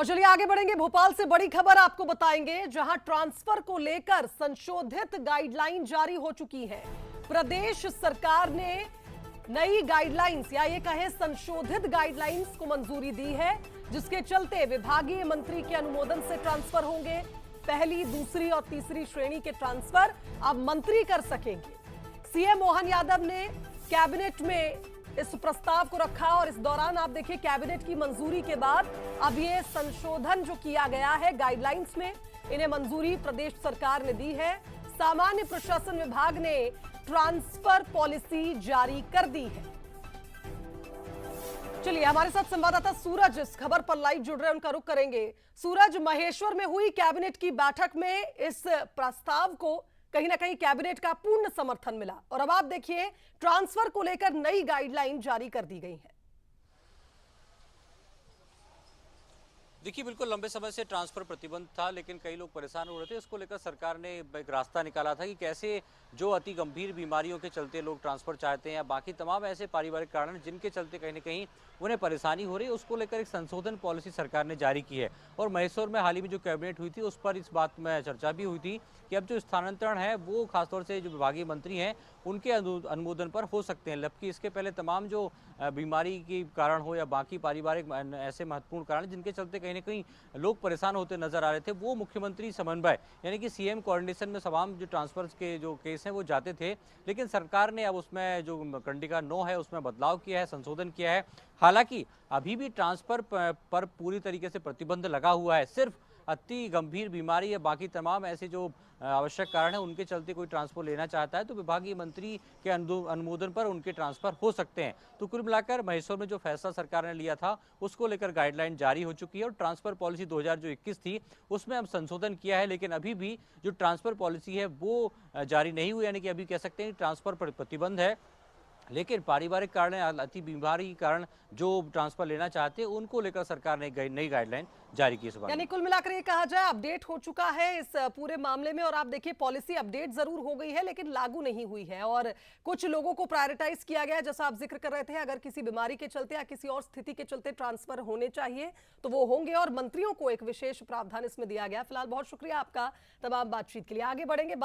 और चलिए आगे बढ़ेंगे। भोपाल से बड़ी खबर आपको बताएंगे, जहां ट्रांसफर को लेकर संशोधित गाइडलाइन जारी हो चुकी है। प्रदेश सरकार ने नई गाइडलाइंस या ये कहें संशोधित गाइडलाइंस को मंजूरी दी है, जिसके चलते विभागीय मंत्री के अनुमोदन से ट्रांसफर होंगे। पहली, दूसरी और तीसरी श्रेणी के ट्रांसफर अब मंत्री कर सकेंगे। सीएम मोहन यादव ने कैबिनेट में इस प्रस्ताव को रखा और इस दौरान आप देखिए कैबिनेट की मंजूरी के बाद अब ये संशोधन जो किया गया है गाइडलाइंस में, इन्हें मंजूरी प्रदेश सरकार ने दी है। सामान्य प्रशासन विभाग ने ट्रांसफर पॉलिसी जारी कर दी है। चलिए हमारे साथ संवाददाता सूरज इस खबर पर लाइव जुड़ रहे हैं, उनका रुख करेंगे। सूरज, महेश्वर में हुई कैबिनेट की बैठक में इस प्रस्ताव को कहीं ना कहीं कैबिनेट का पूर्ण समर्थन मिला और अब आप देखिए ट्रांसफर को लेकर नई गाइडलाइन जारी कर दी गई है। देखिए, बिल्कुल लंबे समय से ट्रांसफर प्रतिबंध था, लेकिन कई लोग परेशान हो रहे थे। इसको लेकर सरकार ने एक रास्ता निकाला था कि कैसे जो अति गंभीर बीमारियों के चलते लोग ट्रांसफर चाहते हैं या बाकी तमाम ऐसे पारिवारिक कारण जिनके चलते कहीं ना कहीं उन्हें परेशानी हो रही है, उसको लेकर एक संशोधन पॉलिसी सरकार ने जारी की है। और मैसूर में हाल ही में जो कैबिनेट हुई थी उस पर इस बात में चर्चा भी हुई थी कि अब जो स्थानांतरण है वो खासतौर से जो विभागीय मंत्री हैं उनके अनुमोदन पर हो सकते हैं, जबकि इसके पहले तमाम जो बीमारी के कारण हो या बाकी पारिवारिक ऐसे महत्वपूर्ण कारण जिनके चलते कहीं ना कहीं लोग परेशान होते नजर आ रहे थे, वो मुख्यमंत्री समन्वय यानी कि सीएम कोऑर्डिनेशन में तमाम जो ट्रांसफर के जो केस हैं वो जाते थे। लेकिन सरकार ने अब उसमें जो कंडिका 9 है उसमें बदलाव किया है, संशोधन किया है। हालांकि अभी भी ट्रांसफर पर पूरी तरीके से प्रतिबंध लगा हुआ है। सिर्फ अति गंभीर बीमारी या बाकी तमाम ऐसे जो आवश्यक कारण है उनके चलते कोई ट्रांसफर लेना चाहता है तो विभागीय मंत्री के अनुमोदन पर उनके ट्रांसफर हो सकते हैं। तो कुल मिलाकर मैसूर में जो फैसला सरकार ने लिया था उसको लेकर गाइडलाइन जारी हो चुकी है और ट्रांसफर पॉलिसी 2021 थी उसमें अब संशोधन किया है, लेकिन अभी भी जो ट्रांसफर पॉलिसी है वो जारी नहीं हुई, यानी कि अभी कह सकते हैं ट्रांसफर पर प्रतिबंध है। लेकिन पारिवारिक कारण, अति बीमारी के कारण जो ट्रांसफर लेना चाहते हैं उनको लेकर सरकार ने नई गाइडलाइन जारी की। यानी कुल मिलाकर ये कहा जाए अपडेट हो चुका है इस पूरे मामले में और आप देखिए पॉलिसी अपडेट जरूर हो गई है लेकिन लागू नहीं हुई है और कुछ लोगों को प्रायोरिटाइज किया गया है। जैसा आप जिक्र कर रहे थे, अगर किसी बीमारी के चलते या किसी और स्थिति के चलते ट्रांसफर होने चाहिए तो वो होंगे और मंत्रियों को एक विशेष प्रावधान इसमें दिया गया। फिलहाल बहुत शुक्रिया आपका तमाम बातचीत के लिए। आगे बढ़ेंगे।